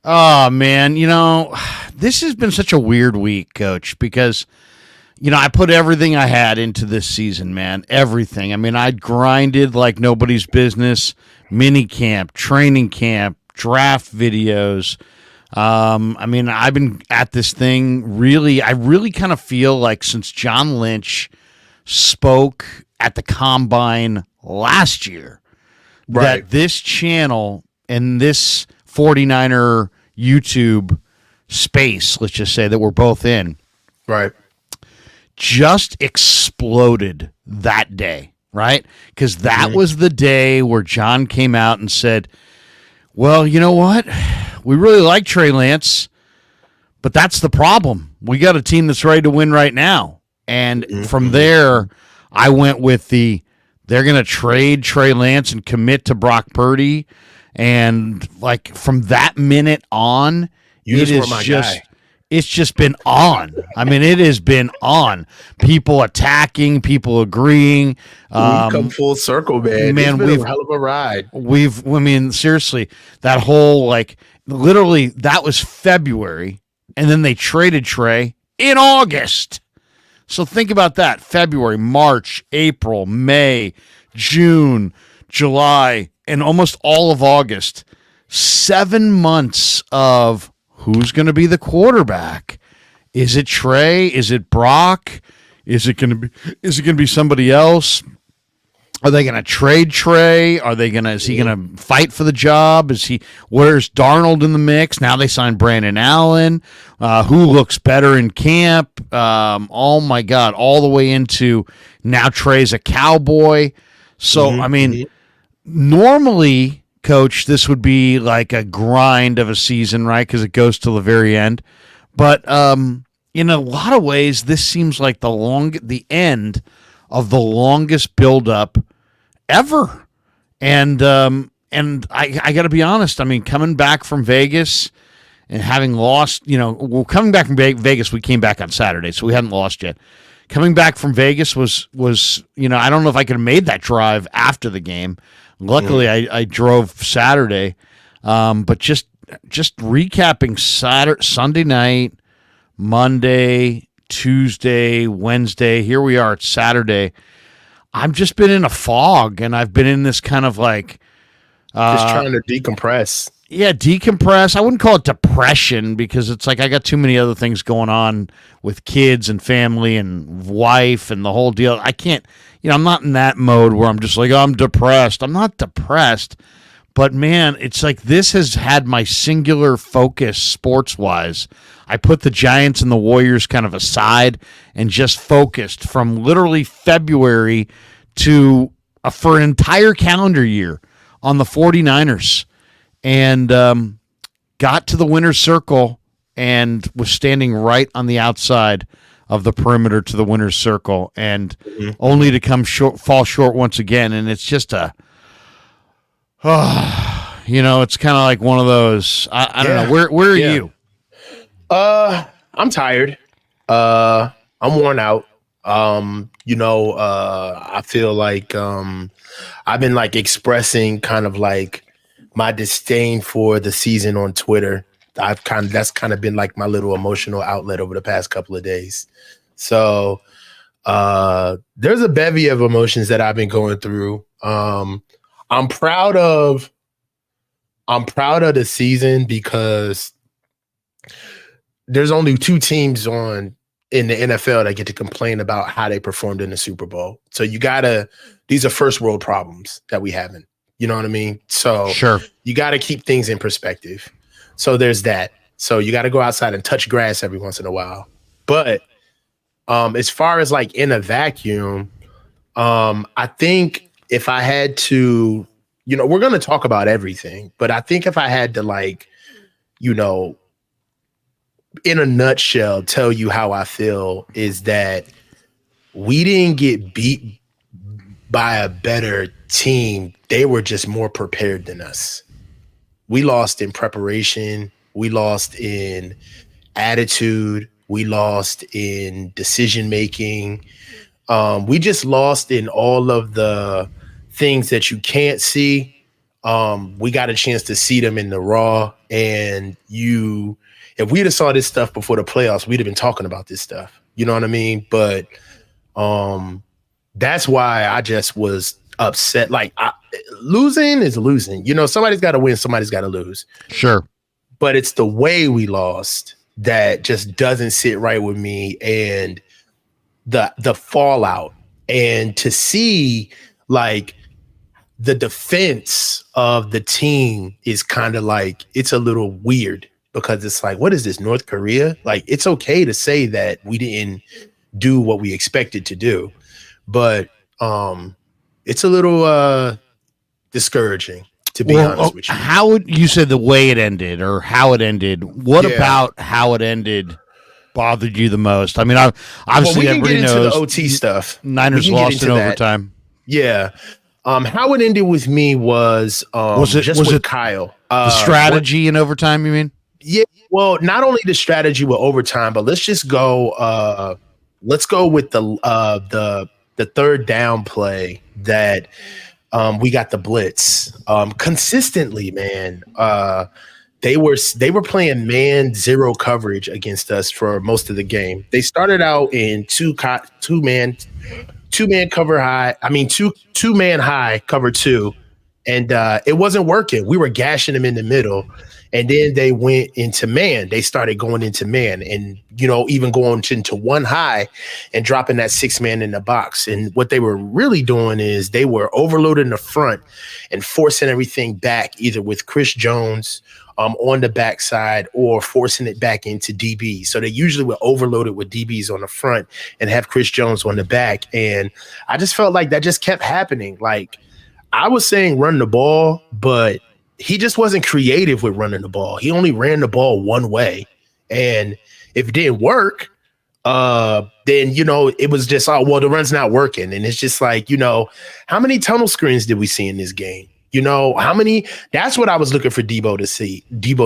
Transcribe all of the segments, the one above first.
Oh man, this has been such a weird week, Coach, because I put everything I had into this season, man. Everything. I mean, I'd grinded like nobody's business. Mini camp, training camp, draft videos. I mean, I've been at this thing really. I really kind of feel like since John Lynch spoke at the combine last year, Right. that this channel and this 49er YouTube space, let's just say that we're both in, Right. just exploded that day, right? Because that was the day where John came out and said, well, you know what? We really like Trey Lance, but that's the problem. We got a team that's ready to win right now. And from there, I went with they're going to trade Trey Lance and commit to Brock Purdy. And like from that minute on, You it just were is my just guy. it's just been on. I mean, it has been on. People attacking, people agreeing. We've come full circle, man. It's Man, been we've a hell of a ride. I mean, seriously, that whole literally that was February, and then they traded Trey in August. So think about that: February, March, April, May, June, July, and almost all of August. 7 months of who's going to be the quarterback. Is it Trey? Is it Brock? Is it going to be? Is it going to be somebody else? Are they going to trade Trey? Is he going to fight for the job? Where's Darnold in the mix? Now they signed Brandon Allen. Who looks better in camp? Oh my God. All the way into now Trey's a Cowboy. So, I mean, normally, Coach, this would be like a grind of a season, right? Because it goes to the very end. But in a lot of ways, this seems like the end of the longest buildup ever. And I got to be honest. I mean, coming back from Vegas and having lost, coming back from Vegas, we came back on Saturday, so we hadn't lost yet. Coming back from Vegas was I don't know if I could have made that drive after the game. Luckily, I drove Saturday, but just recapping Sunday night, Monday, Tuesday, Wednesday. Here we are. It's Saturday. I've just been in a fog, and I've been in this kind of Just trying to decompress. decompress. I wouldn't call it depression because it's like I got too many other things going on with kids and family and wife and the whole deal. I can't, I'm not in that mode where I'm just like, oh, I'm depressed. I'm not depressed, but man, it's like this has had my singular focus sports wise. I put the Giants and the Warriors kind of aside and just focused from literally February to for an entire calendar year on the 49ers and got to the winner's circle and was standing right on the outside of the perimeter to the winner's circle and only to fall short once again. And it's just it's kind of like one of those, I don't know. Where are you? I'm tired. I'm worn out. I feel like I've been like expressing kind of like my disdain for the season on Twitter. That's kind of been like my little emotional outlet over the past couple of days. So there's a bevy of emotions that I've been going through. I'm proud of the season because there's only two teams in the NFL that get to complain about how they performed in the Super Bowl. So these are first world problems that we haven't. You know what I mean? So Sure. You got to keep things in perspective. So there's that. So you got to go outside and touch grass every once in a while. But as far as like in a vacuum, I think if I had to, we're going to talk about everything, but I think if I had to like, in a nutshell, tell you how I feel is that we didn't get beat by a better team. They were just more prepared than us. We lost in preparation. We lost in attitude. We lost in decision-making. We just lost in all of the things that you can't see. We got a chance to see them in the Raw, and if we'd have saw this stuff before the playoffs, we'd have been talking about this stuff. You know what I mean? But that's why I just was upset. Like, losing is losing. You know, somebody's got to win, somebody's got to lose. Sure. But it's the way we lost that just doesn't sit right with me, and the fallout, and to see like the defense of the team is kind of like, it's a little weird, because it's like, what is this, North Korea? Like, it's okay to say that we didn't do what we expected to do, but it's a little discouraging, to be honest with you. How would you say the way it ended, or how it ended? What about how it ended bothered you the most? I mean, obviously everybody knows the OT stuff. Niners lost in overtime. Yeah. How it ended with me was it Kyle. The strategy in overtime, you mean? Yeah. Well, not only the strategy with overtime, but let's just go. Let's go with the third down play that we got the blitz consistently, man. They were playing man zero coverage against us for most of the game. They started out in two man cover high. I mean, two man high cover two, and it wasn't working. We were gashing them in the middle, and then they went into man. They started going into man, and even going into one high and dropping that 6-man in the box. And what they were really doing is they were overloading the front and forcing everything back, either with Chris Jones on the backside or forcing it back into DB. So they usually were overloaded with DBs on the front and have Chris Jones on the back. And I just felt like that just kept happening. Like, I was saying run the ball, but he just wasn't creative with running the ball. He only ran the ball one way. And if it didn't work, then, it was just, oh, well, the run's not working. And it's just like, how many tunnel screens did we see in this game? How many? That's what I was looking for Debo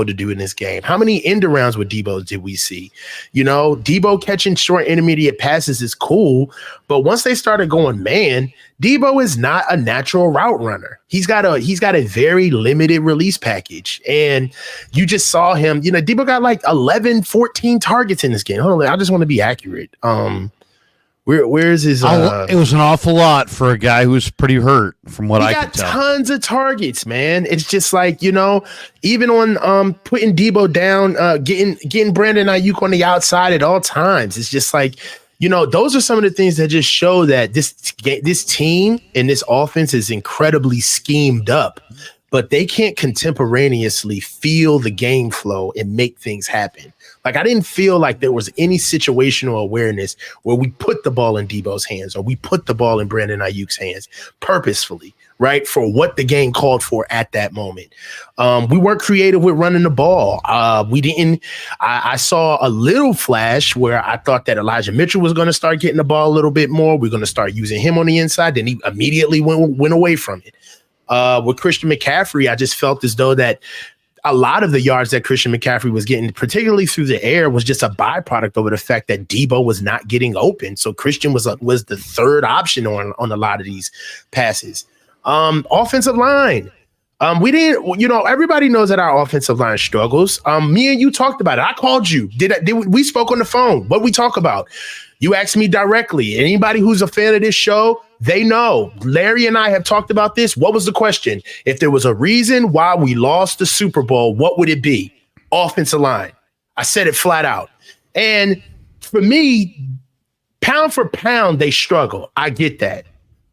to do in this game. How many end arounds with Debo did we see? Debo catching short intermediate passes is cool, but once they started going man, Debo is not a natural route runner. He's got a very limited release package, and you just saw him. Debo got like 11, 14 targets in this game. Hold on, I just want to be accurate. Where is his? It was an awful lot for a guy who's pretty hurt, from what I could tell. He got tons of targets, man. It's just like, even on putting Debo down, getting Brandon Ayuk on the outside at all times. It's just like, those are some of the things that just show that this team and this offense is incredibly schemed up, but they can't contemporaneously feel the game flow and make things happen. Like, I didn't feel like there was any situational awareness where we put the ball in Debo's hands or we put the ball in Brandon Ayuk's hands purposefully, right, for what the game called for at that moment. We weren't creative with running the ball. I saw a little flash where I thought that Elijah Mitchell was going to start getting the ball a little bit more. We're going to start using him on the inside. Then he immediately went away from it. With Christian McCaffrey, I just felt as though that a lot of the yards that Christian McCaffrey was getting, particularly through the air, was just a byproduct of the fact that Debo was not getting open. So Christian was the third option on a lot of these passes. Offensive line. We didn't, everybody knows that our offensive line struggles. Me and you talked about it. I called you. We spoke on the phone. What we talk about? You asked me directly. Anybody who's a fan of this show, they know. Larry and I have talked about this. What was the question? If there was a reason why we lost the Super Bowl, what would it be? Offensive line. I said it flat out. And for me, pound for pound, they struggle. I get that.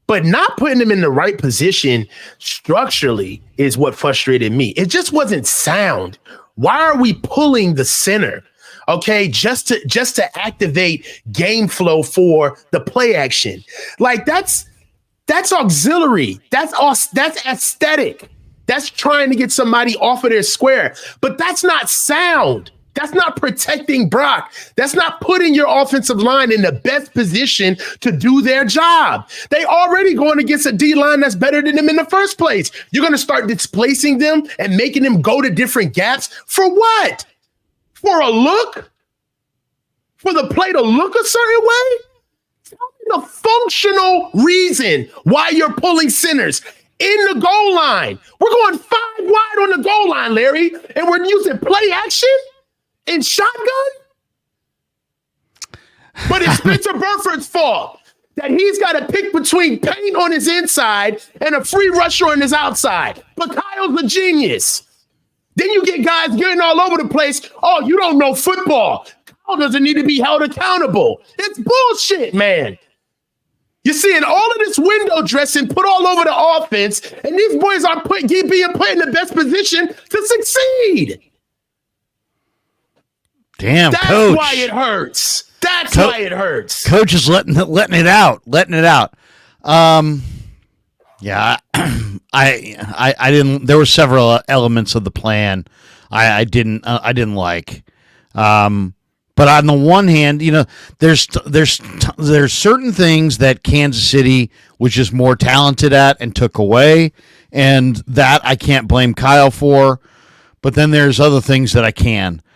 But not putting them in the right position structurally is what frustrated me. It just wasn't sound. Why are we pulling the center? Okay, just to activate game flow for the play action. Like, that's auxiliary. That's aesthetic. That's trying to get somebody off of their square. But that's not sound. That's not protecting Brock. That's not putting your offensive line in the best position to do their job. They already going against a D-line that's better than them in the first place. You're going to start displacing them and making them go to different gaps for what? For a look? For the play to look a certain way? Tell me the functional reason why you're pulling centers. in the goal line. We're going 5 wide on the goal line, Larry, and we're using play action and shotgun. But it's Spencer Burford's fault that he's got to pick between paint on his inside and a free rusher on his outside. But Kyle's a genius. Then you get guys getting all over the place. Oh, you don't know football. Kyle doesn't need to be held accountable. It's bullshit, man. You're seeing all of this window dressing put all over the offense, and these boys are being put in the best position to succeed. Damn, That's coach. why it hurts. That's why it hurts. Coach is letting it out. Yeah, I didn't. There were several elements of the plan I didn't like. But on the one hand, you know, there's certain things that Kansas City was just more talented at and took away, and that I can't blame Kyle for. But then there's other things that I can.